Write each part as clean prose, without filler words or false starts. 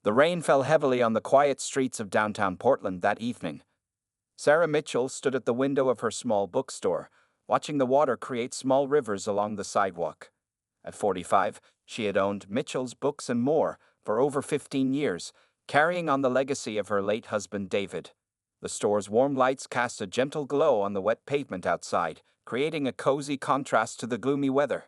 The rain fell heavily on the quiet streets of downtown Portland that evening. Sarah Mitchell stood at the window of her small bookstore, watching the water create small rivers along the sidewalk. At 45, she had owned Mitchell's Books and More for over 15 years, carrying on the legacy of her late husband David. The store's warm lights cast a gentle glow on the wet pavement outside, creating a cozy contrast to the gloomy weather.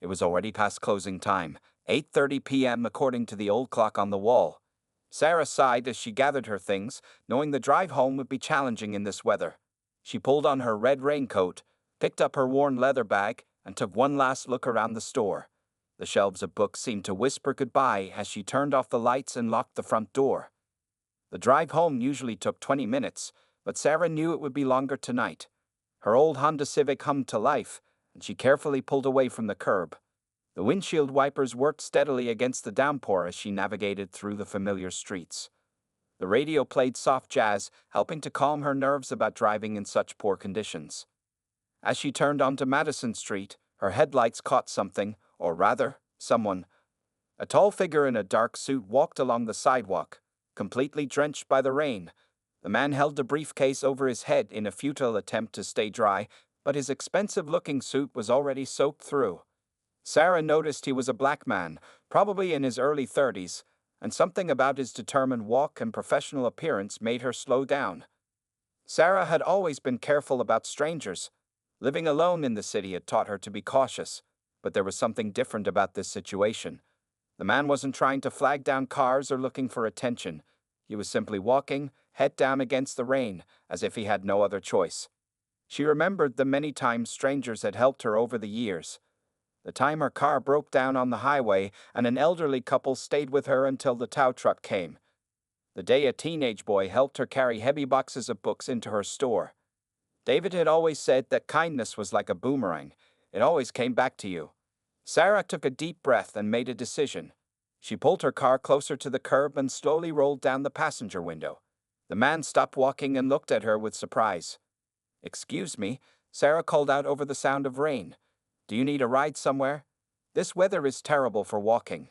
It was already past closing time, 8:30 p.m. according to the old clock on the wall. Sarah sighed as she gathered her things, knowing the drive home would be challenging in this weather. She pulled on her red raincoat, picked up her worn leather bag, and took one last look around the store. The shelves of books seemed to whisper goodbye as she turned off the lights and locked the front door. The drive home usually took 20 minutes, but Sarah knew it would be longer tonight. Her old Honda Civic hummed to life, and she carefully pulled away from the curb. The windshield wipers worked steadily against the downpour as she navigated through the familiar streets. The radio played soft jazz, helping to calm her nerves about driving in such poor conditions. As she turned onto Madison Street, her headlights caught something, or rather, someone. A tall figure in a dark suit walked along the sidewalk, completely drenched by the rain. The man held a briefcase over his head in a futile attempt to stay dry, but his expensive-looking suit was already soaked through. Sarah noticed he was a black man, probably in his early 30s, and something about his determined walk and professional appearance made her slow down. Sarah had always been careful about strangers. Living alone in the city had taught her to be cautious, but there was something different about this situation. The man wasn't trying to flag down cars or looking for attention. He was simply walking, head down against the rain, as if he had no other choice. She remembered the many times strangers had helped her over the years. The time her car broke down on the highway and an elderly couple stayed with her until the tow truck came. The day a teenage boy helped her carry heavy boxes of books into her store. David had always said that kindness was like a boomerang. It always came back to you. Sarah took a deep breath and made a decision. She pulled her car closer to the curb and slowly rolled down the passenger window. The man stopped walking and looked at her with surprise. "Excuse me," Sarah called out over the sound of rain. "Do you need a ride somewhere? This weather is terrible for walking."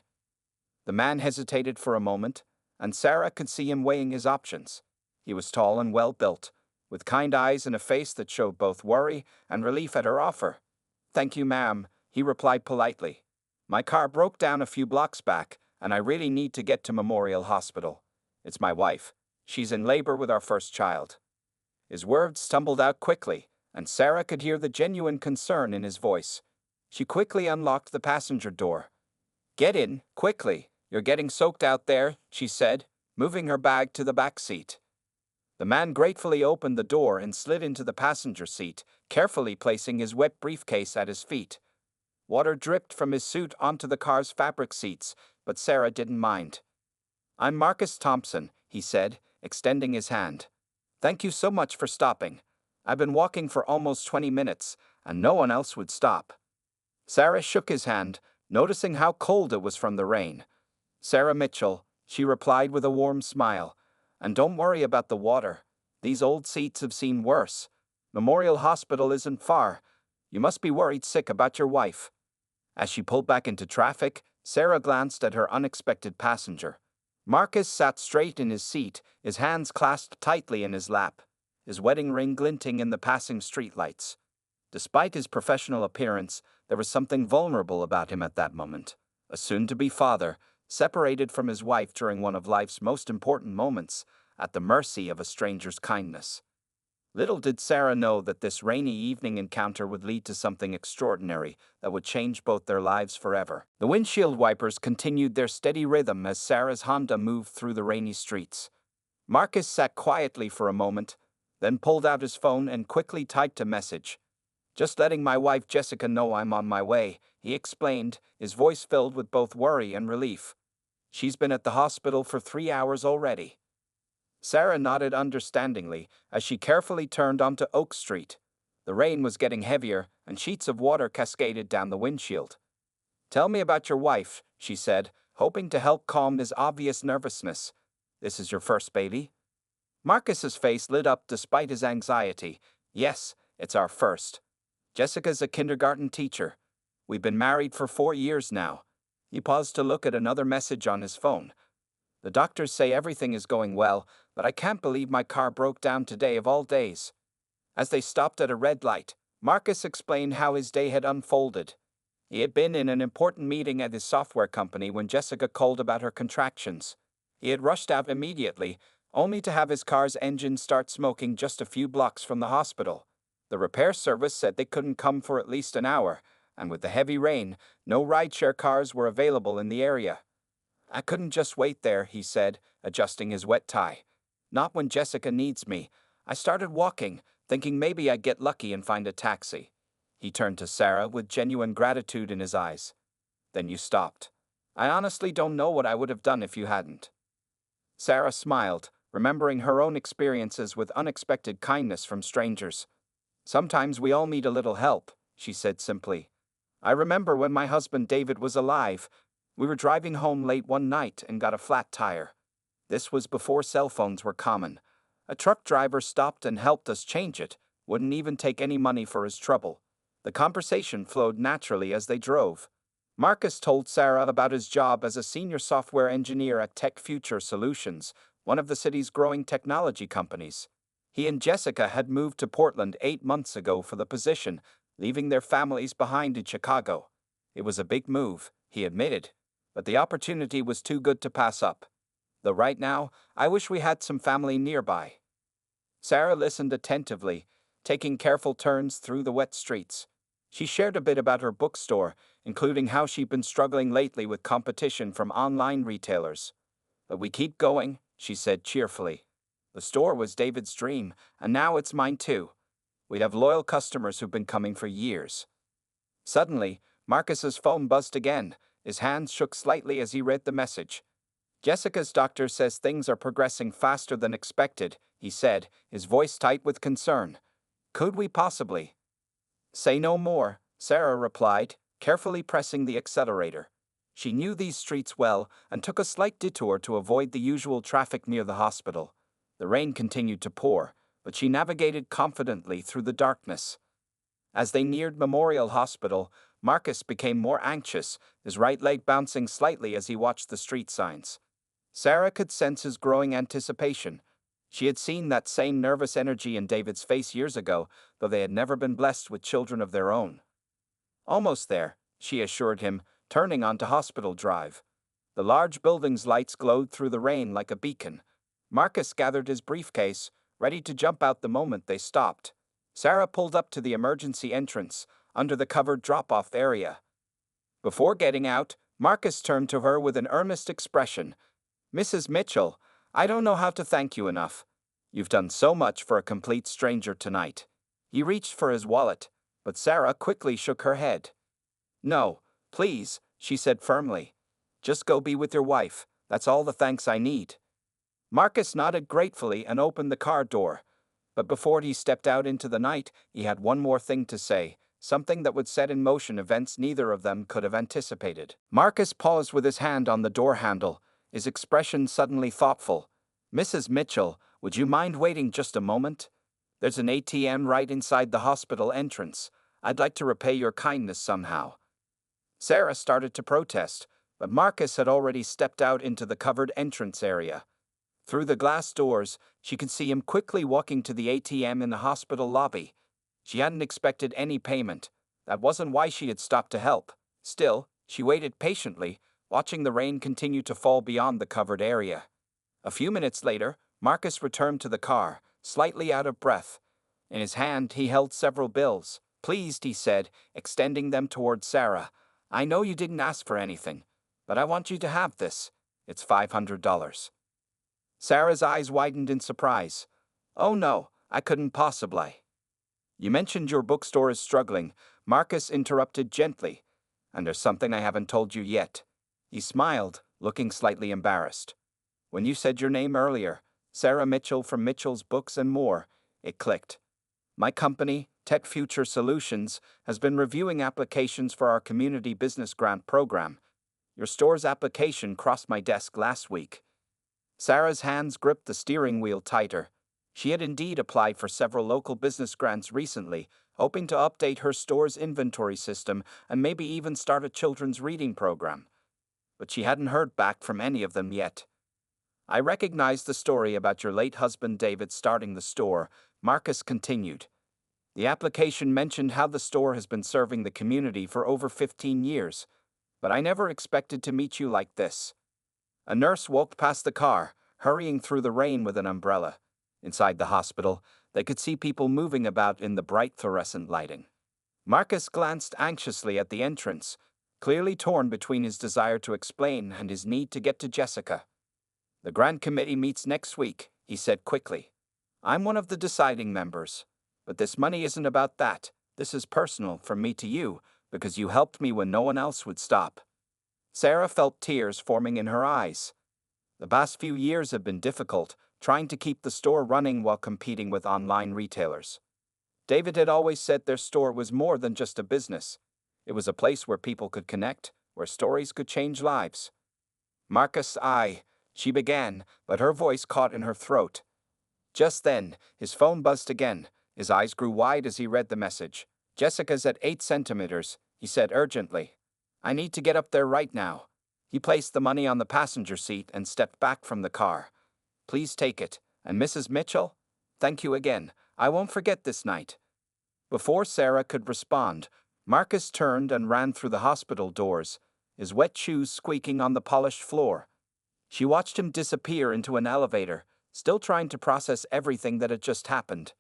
The man hesitated for a moment, and Sarah could see him weighing his options. He was tall and well-built, with kind eyes and a face that showed both worry and relief at her offer. "Thank you, ma'am," he replied politely. "My car broke down a few blocks back, and I really need to get to Memorial Hospital. It's my wife. She's in labor with our first child." His words stumbled out quickly, and Sarah could hear the genuine concern in his voice. She quickly unlocked the passenger door. "Get in, quickly. You're getting soaked out there," she said, moving her bag to the back seat. The man gratefully opened the door and slid into the passenger seat, carefully placing his wet briefcase at his feet. Water dripped from his suit onto the car's fabric seats, but Sarah didn't mind. "I'm Marcus Thompson," he said, extending his hand. "Thank you so much for stopping. I've been walking for almost 20 minutes, and no one else would stop." Sarah shook his hand, noticing how cold it was from the rain. "Sarah Mitchell," she replied with a warm smile. "And don't worry about the water. These old seats have seen worse. Memorial Hospital isn't far. You must be worried sick about your wife." As she pulled back into traffic, Sarah glanced at her unexpected passenger. Marcus sat straight in his seat, his hands clasped tightly in his lap, his wedding ring glinting in the passing streetlights. Despite his professional appearance, there was something vulnerable about him at that moment. A soon-to-be father, separated from his wife during one of life's most important moments, at the mercy of a stranger's kindness. Little did Sarah know that this rainy evening encounter would lead to something extraordinary that would change both their lives forever. The windshield wipers continued their steady rhythm as Sarah's Honda moved through the rainy streets. Marcus sat quietly for a moment, then pulled out his phone and quickly typed a message. "Just letting my wife Jessica know I'm on my way," he explained, his voice filled with both worry and relief. "She's been at the hospital for 3 hours already." Sarah nodded understandingly as she carefully turned onto Oak Street. The rain was getting heavier, and sheets of water cascaded down the windshield. "Tell me about your wife," she said, hoping to help calm his obvious nervousness. "This is your first baby?" Marcus's face lit up despite his anxiety. "Yes, it's our first. Jessica's a kindergarten teacher. We've been married for 4 years now." He paused to look at another message on his phone. The doctors say everything is going well, but I can't believe my car broke down today of all days. As they stopped at a red light, Marcus explained how his day had unfolded. He had been in an important meeting at his software company when Jessica called about her contractions. He had rushed out immediately, only to have his car's engine start smoking just a few blocks from the hospital. The repair service said they couldn't come for at least an hour, and with the heavy rain, no rideshare cars were available in the area. I couldn't just wait there, he said, adjusting his wet tie. Not when Jessica needs me. I started walking, thinking maybe I'd get lucky and find a taxi. He turned to Sarah with genuine gratitude in his eyes. Then you stopped. I honestly don't know what I would have done if you hadn't. Sarah smiled, remembering her own experiences with unexpected kindness from strangers. Sometimes we all need a little help, she said simply. I remember when my husband David was alive. We were driving home late one night and got a flat tire. This was before cell phones were common. A truck driver stopped and helped us change it, wouldn't even take any money for his trouble. The conversation flowed naturally as they drove. Marcus told Sarah about his job as a senior software engineer at Tech Future Solutions, one of the city's growing technology companies. He and Jessica had moved to Portland 8 months ago for the position, leaving their families behind in Chicago. It was a big move, he admitted, but the opportunity was too good to pass up. Though right now, I wish we had some family nearby. Sarah listened attentively, taking careful turns through the wet streets. She shared a bit about her bookstore, including how she'd been struggling lately with competition from online retailers. But we keep going, she said cheerfully. The store was David's dream, and now it's mine too. We'd have loyal customers who've been coming for years. Suddenly, Marcus's phone buzzed again. His hands shook slightly as he read the message. Jessica's doctor says things are progressing faster than expected, he said, his voice tight with concern. Could we possibly? Say no more, Sarah replied, carefully pressing the accelerator. She knew these streets well and took a slight detour to avoid the usual traffic near the hospital. The rain continued to pour, but she navigated confidently through the darkness. As they neared Memorial Hospital, Marcus became more anxious, his right leg bouncing slightly as he watched the street signs. Sarah could sense his growing anticipation. She had seen that same nervous energy in David's face years ago, though they had never been blessed with children of their own. Almost there, she assured him, turning onto Hospital Drive. The large building's lights glowed through the rain like a beacon. Marcus gathered his briefcase, ready to jump out the moment they stopped. Sarah pulled up to the emergency entrance, under the covered drop-off area. Before getting out, Marcus turned to her with an earnest expression. Mrs. Mitchell, I don't know how to thank you enough. You've done so much for a complete stranger tonight. He reached for his wallet, but Sarah quickly shook her head. No, please, she said firmly. Just go be with your wife. That's all the thanks I need. Marcus nodded gratefully and opened the car door. But before he stepped out into the night, he had one more thing to say, something that would set in motion events neither of them could have anticipated. Marcus paused with his hand on the door handle, his expression suddenly thoughtful. Mrs. Mitchell, would you mind waiting just a moment? There's an ATM right inside the hospital entrance. I'd like to repay your kindness somehow. Sarah started to protest, but Marcus had already stepped out into the covered entrance area. Through the glass doors, she could see him quickly walking to the ATM in the hospital lobby. She hadn't expected any payment. That wasn't why she had stopped to help. Still, she waited patiently, watching the rain continue to fall beyond the covered area. A few minutes later, Marcus returned to the car, slightly out of breath. In his hand, he held several bills. Pleased, he said, extending them toward Sarah. I know you didn't ask for anything, but I want you to have this. It's $500. Sarah's eyes widened in surprise. Oh no, I couldn't possibly. You mentioned your bookstore is struggling, Marcus interrupted gently. And there's something I haven't told you yet. He smiled, looking slightly embarrassed. When you said your name earlier, Sarah Mitchell from Mitchell's Books and More, it clicked. My company, Tech Future Solutions, has been reviewing applications for our Community Business Grant program. Your store's application crossed my desk last week. Sarah's hands gripped the steering wheel tighter. She had indeed applied for several local business grants recently, hoping to update her store's inventory system and maybe even start a children's reading program. But she hadn't heard back from any of them yet. I recognize the story about your late husband David starting the store, Marcus continued. The application mentioned how the store has been serving the community for over 15 years, but I never expected to meet you like this. A nurse walked past the car, hurrying through the rain with an umbrella. Inside the hospital, they could see people moving about in the bright fluorescent lighting. Marcus glanced anxiously at the entrance, clearly torn between his desire to explain and his need to get to Jessica. The Grand Committee meets next week, he said quickly. I'm one of the deciding members, but this money isn't about that. This is personal from me to you, because you helped me when no one else would stop. Sarah felt tears forming in her eyes. The past few years have been difficult, trying to keep the store running while competing with online retailers. David had always said their store was more than just a business. It was a place where people could connect, where stories could change lives. Marcus, she began, but her voice caught in her throat. Just then, his phone buzzed again. His eyes grew wide as he read the message. Jessica's at 8 centimeters, he said urgently. I need to get up there right now. He placed the money on the passenger seat and stepped back from the car. Please take it. And Mrs. Mitchell? Thank you again. I won't forget this night. Before Sarah could respond, Marcus turned and ran through the hospital doors, his wet shoes squeaking on the polished floor. She watched him disappear into an elevator, still trying to process everything that had just happened.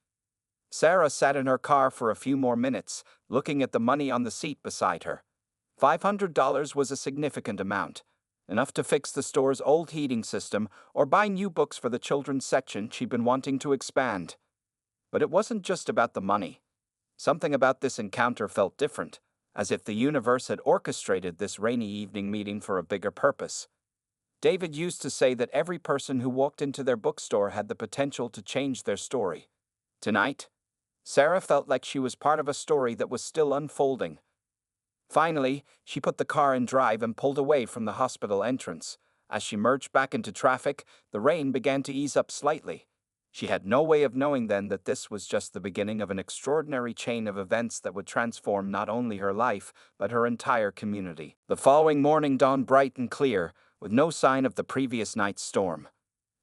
Sarah sat in her car for a few more minutes, looking at the money on the seat beside her. $500 was a significant amount, enough to fix the store's old heating system or buy new books for the children's section she'd been wanting to expand. But it wasn't just about the money. Something about this encounter felt different, as if the universe had orchestrated this rainy evening meeting for a bigger purpose. David used to say that every person who walked into their bookstore had the potential to change their story. Tonight, Sarah felt like she was part of a story that was still unfolding. Finally, she put the car in drive and pulled away from the hospital entrance. As she merged back into traffic, the rain began to ease up slightly. She had no way of knowing then that this was just the beginning of an extraordinary chain of events that would transform not only her life, but her entire community. The following morning dawned bright and clear, with no sign of the previous night's storm.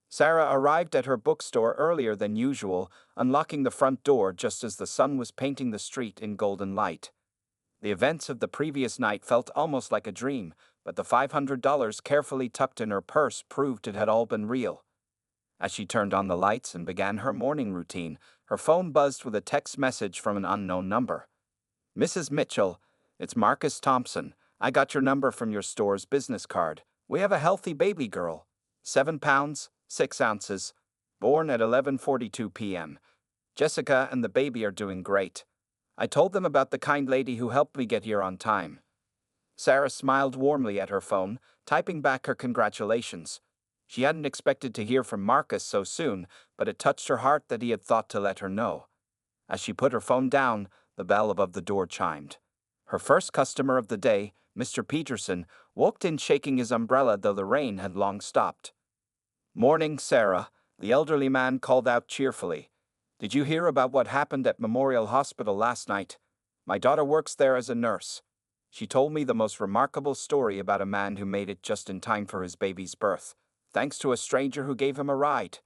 Sarah arrived at her bookstore earlier than usual, unlocking the front door just as the sun was painting the street in golden light. The events of the previous night felt almost like a dream, but the $500 carefully tucked in her purse proved it had all been real. As she turned on the lights and began her morning routine, her phone buzzed with a text message from an unknown number. Mrs. Mitchell, it's Marcus Thompson. I got your number from your store's business card. We have a healthy baby girl, 7 pounds, 6 ounces, born at 11:42 p.m. Jessica and the baby are doing great. I told them about the kind lady who helped me get here on time. Sarah smiled warmly at her phone, typing back her congratulations. She hadn't expected to hear from Marcus so soon, but it touched her heart that he had thought to let her know. As she put her phone down, the bell above the door chimed. Her first customer of the day, Mr. Peterson, walked in shaking his umbrella though the rain had long stopped. Morning, Sarah, the elderly man called out cheerfully. Did you hear about what happened at Memorial Hospital last night? My daughter works there as a nurse. She told me the most remarkable story about a man who made it just in time for his baby's birth, thanks to a stranger who gave him a ride.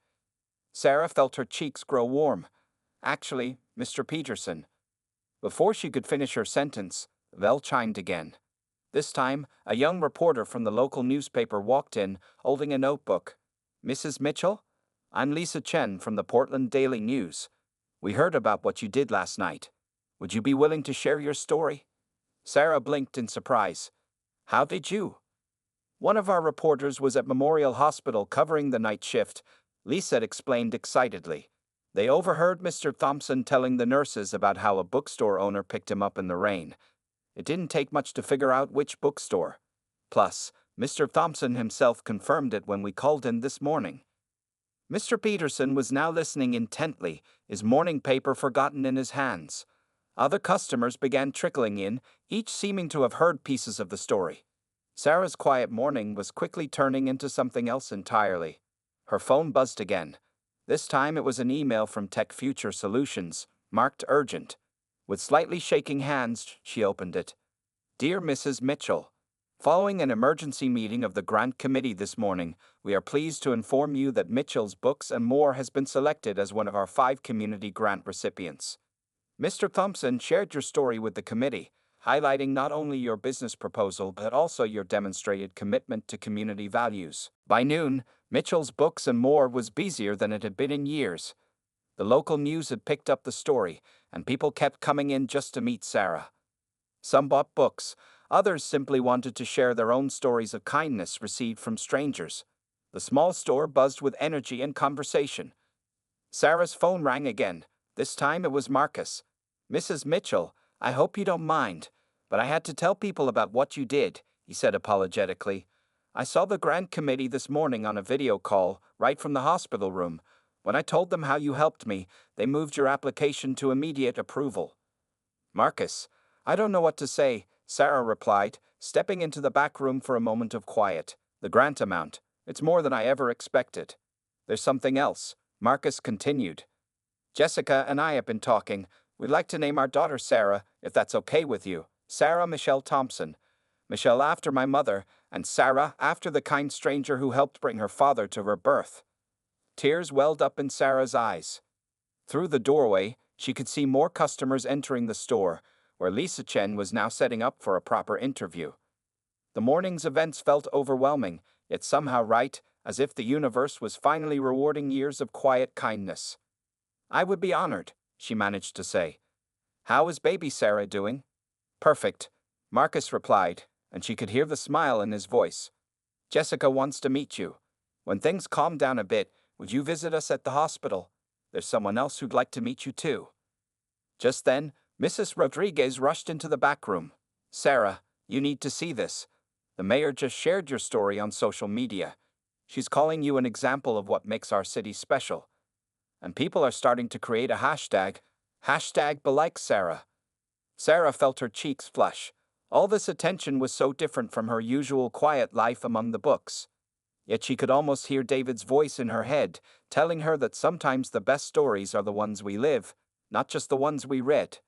Sarah felt her cheeks grow warm. Actually, Mr. Peterson. Before she could finish her sentence, the bell chimed again. This time, a young reporter from the local newspaper walked in, holding a notebook. Mrs. Mitchell? I'm Lisa Chen from the Portland Daily News. We heard about what you did last night. Would you be willing to share your story? Sarah blinked in surprise. How did you? One of our reporters was at Memorial Hospital covering the night shift, Lisa explained excitedly. They overheard Mr. Thompson telling the nurses about how a bookstore owner picked him up in the rain. It didn't take much to figure out which bookstore. Plus, Mr. Thompson himself confirmed it when we called in this morning. Mr. Peterson was now listening intently, his morning paper forgotten in his hands. Other customers began trickling in, each seeming to have heard pieces of the story. Sarah's quiet morning was quickly turning into something else entirely. Her phone buzzed again. This time it was an email from Tech Future Solutions, marked urgent. With slightly shaking hands, she opened it. Dear Mrs. Mitchell, Following an emergency meeting of the grant committee this morning, we are pleased to inform you that Mitchell's Books and More has been selected as one of our 5 community grant recipients. Mr. Thompson shared your story with the committee, highlighting not only your business proposal but also your demonstrated commitment to community values. By noon, Mitchell's Books and More was busier than it had been in years. The local news had picked up the story, and people kept coming in just to meet Sarah. Some bought books, others simply wanted to share their own stories of kindness received from strangers. The small store buzzed with energy and conversation. Sarah's phone rang again. This time it was Marcus. "Mrs. Mitchell, I hope you don't mind, but I had to tell people about what you did," he said apologetically. "I saw the grant committee this morning on a video call, right from the hospital room. When I told them how you helped me, they moved your application to immediate approval." "Marcus, I don't know what to say," Sarah replied, stepping into the back room for a moment of quiet. "The grant amount, it's more than I ever expected." "There's something else," Marcus continued. "Jessica and I have been talking. We'd like to name our daughter Sarah, if that's okay with you. Sarah Michelle Thompson. Michelle after my mother, and Sarah after the kind stranger who helped bring her father to her birth." Tears welled up in Sarah's eyes. Through the doorway, she could see more customers entering the store, where Lisa Chen was now setting up for a proper interview. The morning's events felt overwhelming, yet somehow right, as if the universe was finally rewarding years of quiet kindness. "I would be honored," she managed to say. "How is baby Sarah doing?" "Perfect," Marcus replied, and she could hear the smile in his voice. "Jessica wants to meet you. When things calm down a bit, would you visit us at the hospital? There's someone else who'd like to meet you too." Just then, Mrs. Rodriguez rushed into the back room. "Sarah, you need to see this. The mayor just shared your story on social media. She's calling you an example of what makes our city special. And people are starting to create a hashtag #BeLikeSarah. Sarah felt her cheeks flush. All this attention was so different from her usual quiet life among the books. Yet she could almost hear David's voice in her head, telling her that sometimes the best stories are the ones we live, not just the ones we read.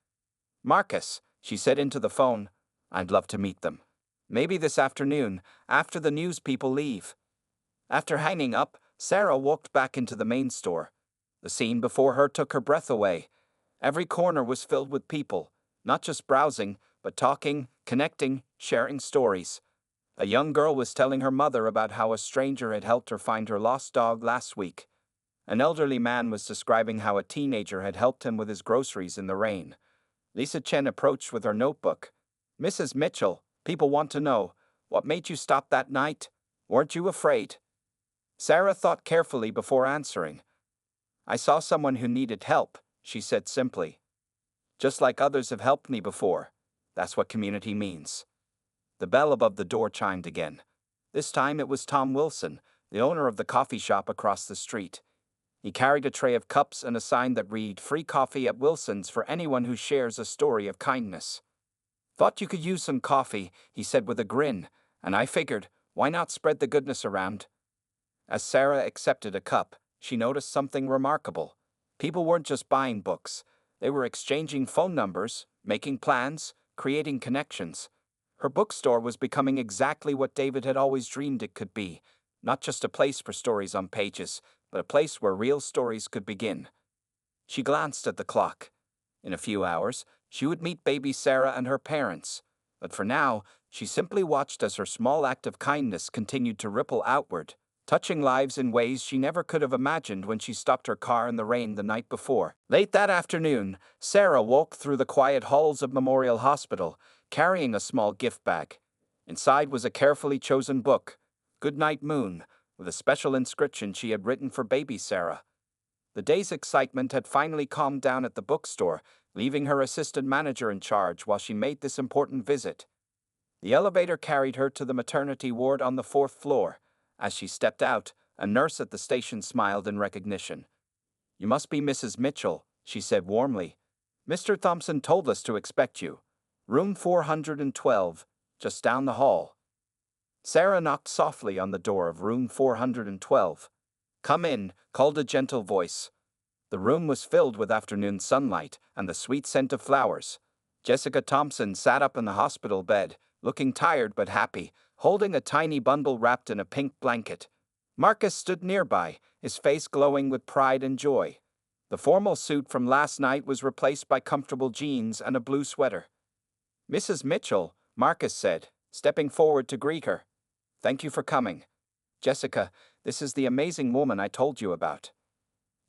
"Marcus," she said into the phone, "I'd love to meet them. Maybe this afternoon, after the news people leave." After hanging up, Sarah walked back into the main store. The scene before her took her breath away. Every corner was filled with people, not just browsing, but talking, connecting, sharing stories. A young girl was telling her mother about how a stranger had helped her find her lost dog last week. An elderly man was describing how a teenager had helped him with his groceries in the rain. Lisa Chen approached with her notebook. "Mrs. Mitchell, people want to know, what made you stop that night? Weren't you afraid?" Sarah thought carefully before answering. "I saw someone who needed help," she said simply. "Just like others have helped me before. That's what community means." The bell above the door chimed again. This time it was Tom Wilson, the owner of the coffee shop across the street. He carried a tray of cups and a sign that read, "Free coffee at Wilson's for anyone who shares a story of kindness." "Thought you could use some coffee," he said with a grin, "and I figured, why not spread the goodness around?" As Sarah accepted a cup, she noticed something remarkable. People weren't just buying books. They were exchanging phone numbers, making plans, creating connections. Her bookstore was becoming exactly what David had always dreamed it could be, not just a place for stories on pages, but a place where real stories could begin. She glanced at the clock. In a few hours, she would meet baby Sarah and her parents. But for now, she simply watched as her small act of kindness continued to ripple outward, touching lives in ways she never could have imagined when she stopped her car in the rain the night before. Late that afternoon, Sarah walked through the quiet halls of Memorial Hospital, carrying a small gift bag. Inside was a carefully chosen book, "Goodnight Moon," with a special inscription she had written for baby Sarah. The day's excitement had finally calmed down at the bookstore, leaving her assistant manager in charge while she made this important visit. The elevator carried her to the maternity ward on the 4th floor. As she stepped out, a nurse at the station smiled in recognition. "You must be Mrs. Mitchell," she said warmly. "Mr. Thompson told us to expect you. Room 412, just down the hall." Sarah knocked softly on the door of room 412. "Come in," called a gentle voice. The room was filled with afternoon sunlight and the sweet scent of flowers. Jessica Thompson sat up in the hospital bed, looking tired but happy, holding a tiny bundle wrapped in a pink blanket. Marcus stood nearby, his face glowing with pride and joy. The formal suit from last night was replaced by comfortable jeans and a blue sweater. "Mrs. Mitchell," Marcus said, stepping forward to greet her. "Thank you for coming. Jessica, this is the amazing woman I told you about."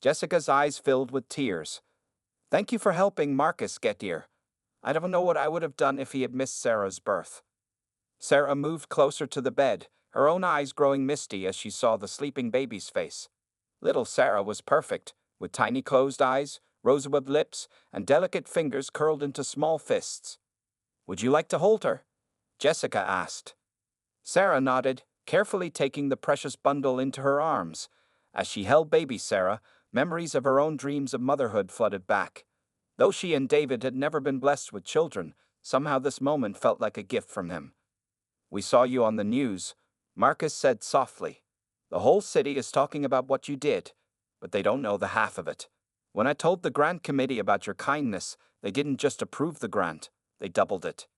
Jessica's eyes filled with tears. "Thank you for helping Marcus get here. I don't know what I would have done if he had missed Sarah's birth." Sarah moved closer to the bed, her own eyes growing misty as she saw the sleeping baby's face. Little Sarah was perfect, with tiny closed eyes, rosebud lips, and delicate fingers curled into small fists. "Would you like to hold her?" Jessica asked. Sarah nodded, carefully taking the precious bundle into her arms. As she held baby Sarah, memories of her own dreams of motherhood flooded back. Though she and David had never been blessed with children, somehow this moment felt like a gift from him. "We saw you on the news," Marcus said softly. "The whole city is talking about what you did, but they don't know the half of it. When I told the grant committee about your kindness, they didn't just approve the grant, they doubled it."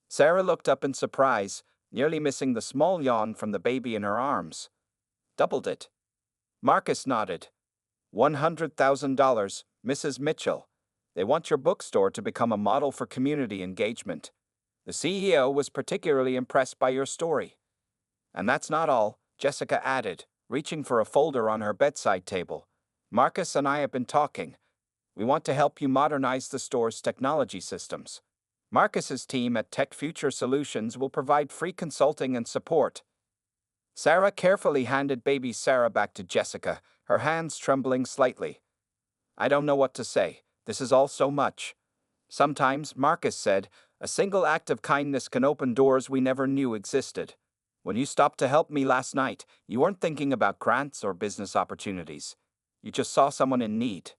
Sarah looked up in surprise, nearly missing the small yawn from the baby in her arms. "Doubled it?" Marcus nodded. $100,000, Mrs. Mitchell. They want your bookstore to become a model for community engagement. The CEO was particularly impressed by your story. "And that's not all," Jessica added, reaching for a folder on her bedside table. "Marcus and I have been talking. We want to help you modernize the store's technology systems. Marcus's team at Tech Future Solutions will provide free consulting and support." Sarah carefully handed baby Sarah back to Jessica, her hands trembling slightly. "I don't know what to say. This is all so much." "Sometimes," Marcus said, "a single act of kindness can open doors we never knew existed. When you stopped to help me last night, you weren't thinking about grants or business opportunities. You just saw someone in need."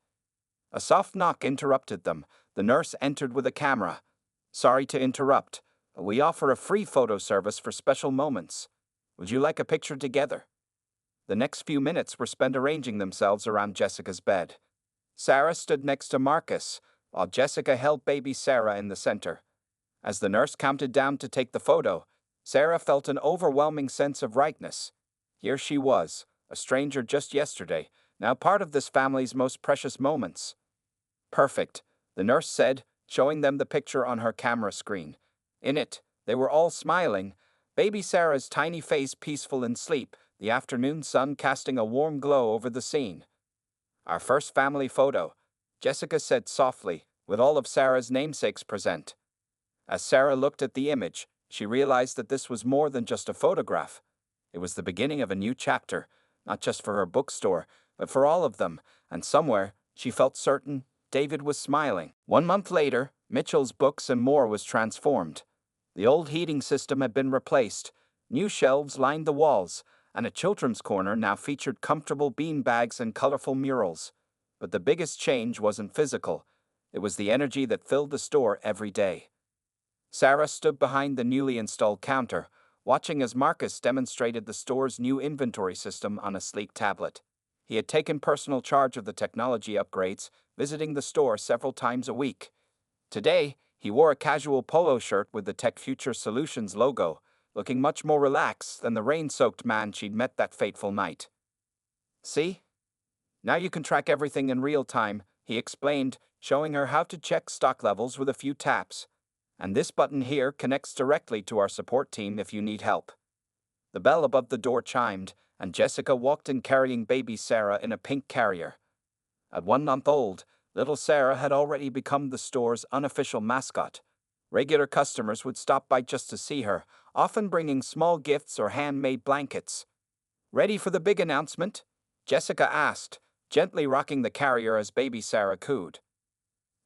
A soft knock interrupted them. The nurse entered with a camera. "Sorry to interrupt. We offer a free photo service for special moments. Would you like a picture together?" The next few minutes were spent arranging themselves around Jessica's bed. Sarah stood next to Marcus, while Jessica held baby Sarah in the center. As the nurse counted down to take the photo, Sarah felt an overwhelming sense of rightness. Here she was, a stranger just yesterday, now part of this family's most precious moments. "Perfect," the nurse said, showing them the picture on her camera screen. In it, they were all smiling, baby Sarah's tiny face peaceful in sleep, the afternoon sun casting a warm glow over the scene. "Our first family photo," Jessica said softly, with all of Sarah's namesakes present. As Sarah looked at the image, she realized that this was more than just a photograph. It was the beginning of a new chapter, not just for her bookstore, but for all of them, and somewhere, she felt certain, David was smiling. 1 month later, Mitchell's Books and More was transformed. The old heating system had been replaced, new shelves lined the walls, and a children's corner now featured comfortable bean bags and colorful murals. But the biggest change wasn't physical. It was the energy that filled the store every day. Sarah stood behind the newly installed counter, watching as Marcus demonstrated the store's new inventory system on a sleek tablet. He had taken personal charge of the technology upgrades, visiting the store several times a week. Today, he wore a casual polo shirt with the Tech Future Solutions logo, looking much more relaxed than the rain-soaked man she'd met that fateful night. "See? Now you can track everything in real time," he explained, showing her how to check stock levels with a few taps. "And this button here connects directly to our support team if you need help." The bell above the door chimed, and Jessica walked in carrying baby Sarah in a pink carrier. At 1 month old, little Sarah had already become the store's unofficial mascot. Regular customers would stop by just to see her, often bringing small gifts or handmade blankets. "Ready for the big announcement?" Jessica asked, gently rocking the carrier as baby Sarah cooed.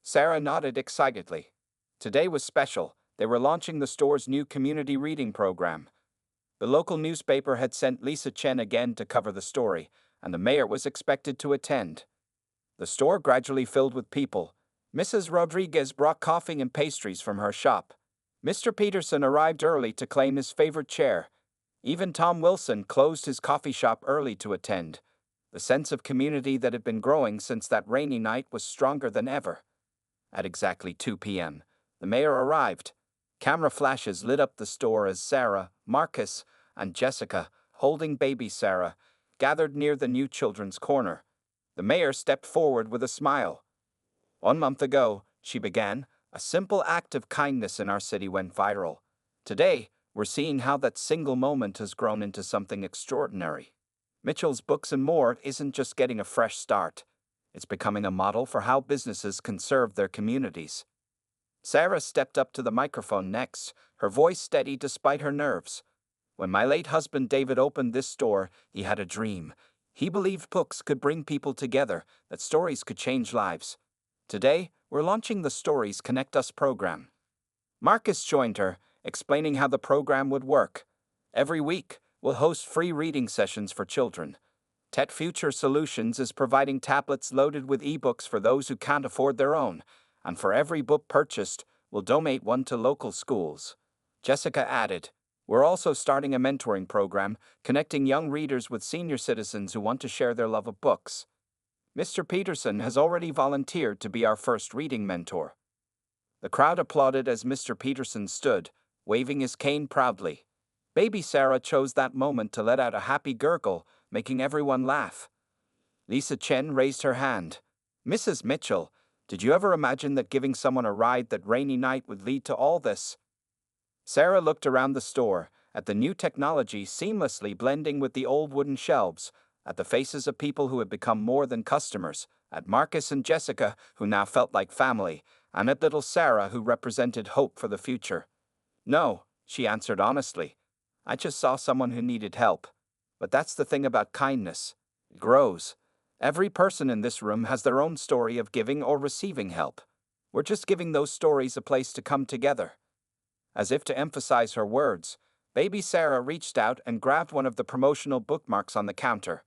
Sarah nodded excitedly. Today was special. They were launching the store's new community reading program. The local newspaper had sent Lisa Chen again to cover the story, and the mayor was expected to attend. The store gradually filled with people. Mrs. Rodriguez brought coffee and pastries from her shop. Mr. Peterson arrived early to claim his favorite chair. Even Tom Wilson closed his coffee shop early to attend. The sense of community that had been growing since that rainy night was stronger than ever. At exactly 2 p.m., the mayor arrived. Camera flashes lit up the store as Sarah, Marcus, and Jessica, holding baby Sarah, gathered near the new children's corner. The mayor stepped forward with a smile. 1 month ago, she began, a simple act of kindness in our city went viral. Today, we're seeing how that single moment has grown into something extraordinary. Mitchell's Books and More isn't just getting a fresh start. It's becoming a model for how businesses can serve their communities. Sarah stepped up to the microphone next, her voice steady despite her nerves. When my late husband David opened this store, he had a dream. He believed books could bring people together, that stories could change lives. Today, we're launching the Stories Connect Us program. Marcus joined her, explaining how the program would work. Every week, we'll host free reading sessions for children. Tech Future Solutions is providing tablets loaded with ebooks for those who can't afford their own, and for every book purchased, we'll donate one to local schools. Jessica added, we're also starting a mentoring program, connecting young readers with senior citizens who want to share their love of books. Mr. Peterson has already volunteered to be our first reading mentor. The crowd applauded as Mr. Peterson stood, waving his cane proudly. Baby Sarah chose that moment to let out a happy gurgle, making everyone laugh. Lisa Chen raised her hand. Mrs. Mitchell, did you ever imagine that giving someone a ride that rainy night would lead to all this? Sarah looked around the store, at the new technology seamlessly blending with the old wooden shelves, at the faces of people who had become more than customers, at Marcus and Jessica, who now felt like family, and at little Sarah, who represented hope for the future. No, she answered honestly. I just saw someone who needed help. But that's the thing about kindness. It grows. Every person in this room has their own story of giving or receiving help. We're just giving those stories a place to come together. As if to emphasize her words, baby Sarah reached out and grabbed one of the promotional bookmarks on the counter.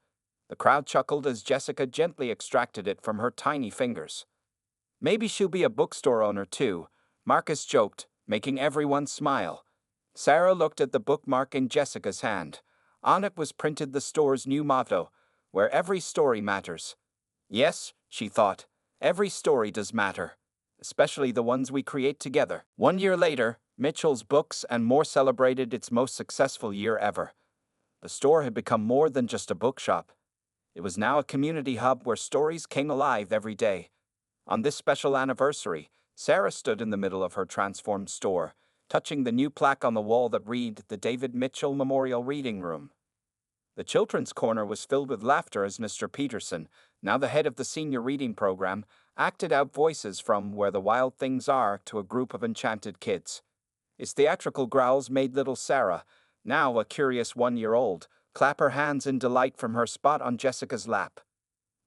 The crowd chuckled as Jessica gently extracted it from her tiny fingers. Maybe she'll be a bookstore owner too, Marcus joked, making everyone smile. Sarah looked at the bookmark in Jessica's hand. On it was printed the store's new motto, where every story matters. Yes, she thought, every story does matter, especially the ones we create together. 1 year later, Mitchell's Books and More celebrated its most successful year ever. The store had become more than just a bookshop. It was now a community hub where stories came alive every day. On this special anniversary, Sarah stood in the middle of her transformed store, touching the new plaque on the wall that read, The David Mitchell Memorial Reading Room. The children's corner was filled with laughter as Mr. Peterson, now the head of the senior reading program, acted out voices from Where the Wild Things Are to a group of enchanted kids. His theatrical growls made little Sarah, now a curious 1-year-old, clap her hands in delight from her spot on Jessica's lap.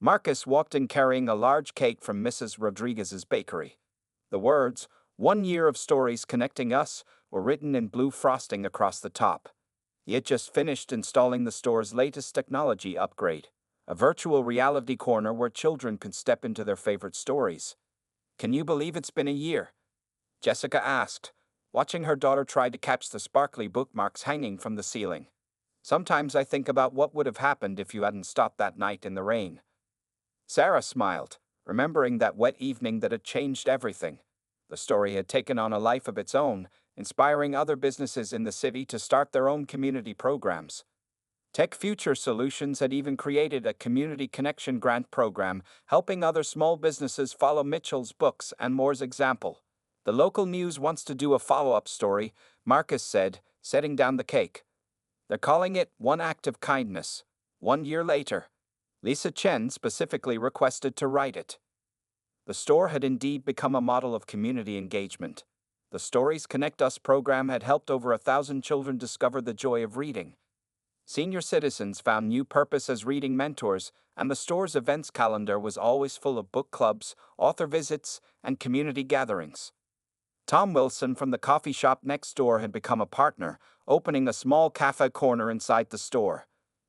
Marcus walked in carrying a large cake from Mrs. Rodriguez's bakery. The words, 1 year of stories connecting us, were written in blue frosting across the top. He had just finished installing the store's latest technology upgrade, a virtual reality corner where children could step into their favorite stories. Can you believe it's been a year? Jessica asked, watching her daughter try to catch the sparkly bookmarks hanging from the ceiling. Sometimes I think about what would have happened if you hadn't stopped that night in the rain. Sarah smiled, remembering that wet evening that had changed everything. The story had taken on a life of its own, inspiring other businesses in the city to start their own community programs. Tech Future Solutions had even created a community connection grant program, helping other small businesses follow Mitchell's Books and More's example. The local news wants to do a follow-up story, Marcus said, setting down the cake. They're calling it One Act of Kindness. 1 year later, Lisa Chen specifically requested to write it. The store had indeed become a model of community engagement. The Stories Connect Us program had helped over 1,000 children discover the joy of reading. Senior citizens found new purpose as reading mentors, and the store's events calendar was always full of book clubs, author visits, and community gatherings. Tom Wilson from the coffee shop next door had become a partner, opening a small cafe corner inside the store.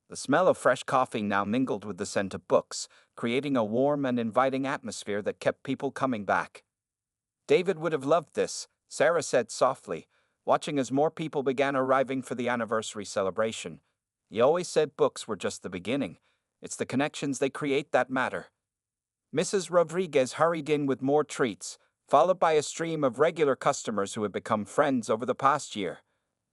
The smell of fresh coffee now mingled with the scent of books, creating a warm and inviting atmosphere that kept people coming back. David would have loved this, Sarah said softly, watching as more people began arriving for the anniversary celebration. He always said books were just the beginning. It's the connections they create that matter. Mrs. Rodriguez hurried in with more treats, followed by a stream of regular customers who had become friends over the past year.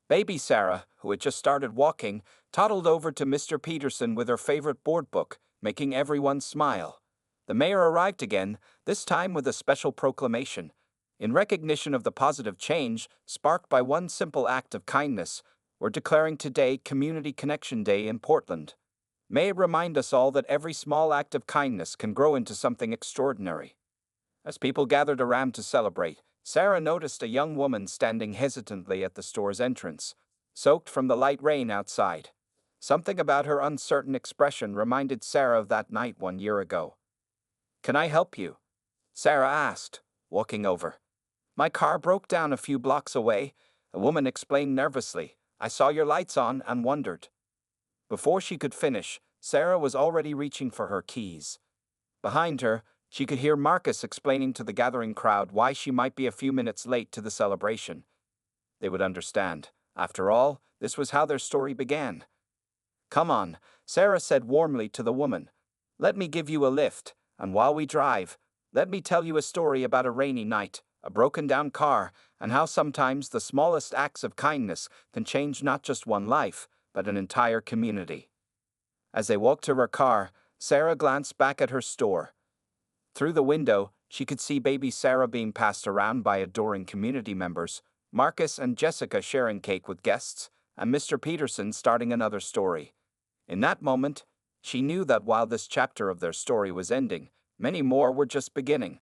Baby Sarah, who had just started walking, toddled over to Mr. Peterson with her favorite board book, making everyone smile. The mayor arrived again, this time with a special proclamation. In recognition of the positive change sparked by one simple act of kindness, we're declaring today Community Connection Day in Portland. May it remind us all that every small act of kindness can grow into something extraordinary. As people gathered around to celebrate, Sarah noticed a young woman standing hesitantly at the store's entrance, soaked from the light rain outside. Something about her uncertain expression reminded Sarah of that night 1 year ago. "Can I help you?" Sarah asked, walking over. "My car broke down a few blocks away," a woman explained nervously. "I saw your lights on and wondered." Before she could finish, Sarah was already reaching for her keys. Behind her, she could hear Marcus explaining to the gathering crowd why she might be a few minutes late to the celebration. They would understand. After all, this was how their story began. "Come on," Sarah said warmly to the woman. "Let me give you a lift, and while we drive, let me tell you a story about a rainy night, a broken-down car, and how sometimes the smallest acts of kindness can change not just one life, but an entire community." As they walked to her car, Sarah glanced back at her store. Through the window, she could see baby Sarah being passed around by adoring community members, Marcus and Jessica sharing cake with guests, and Mr. Peterson starting another story. In that moment, she knew that while this chapter of their story was ending, many more were just beginning.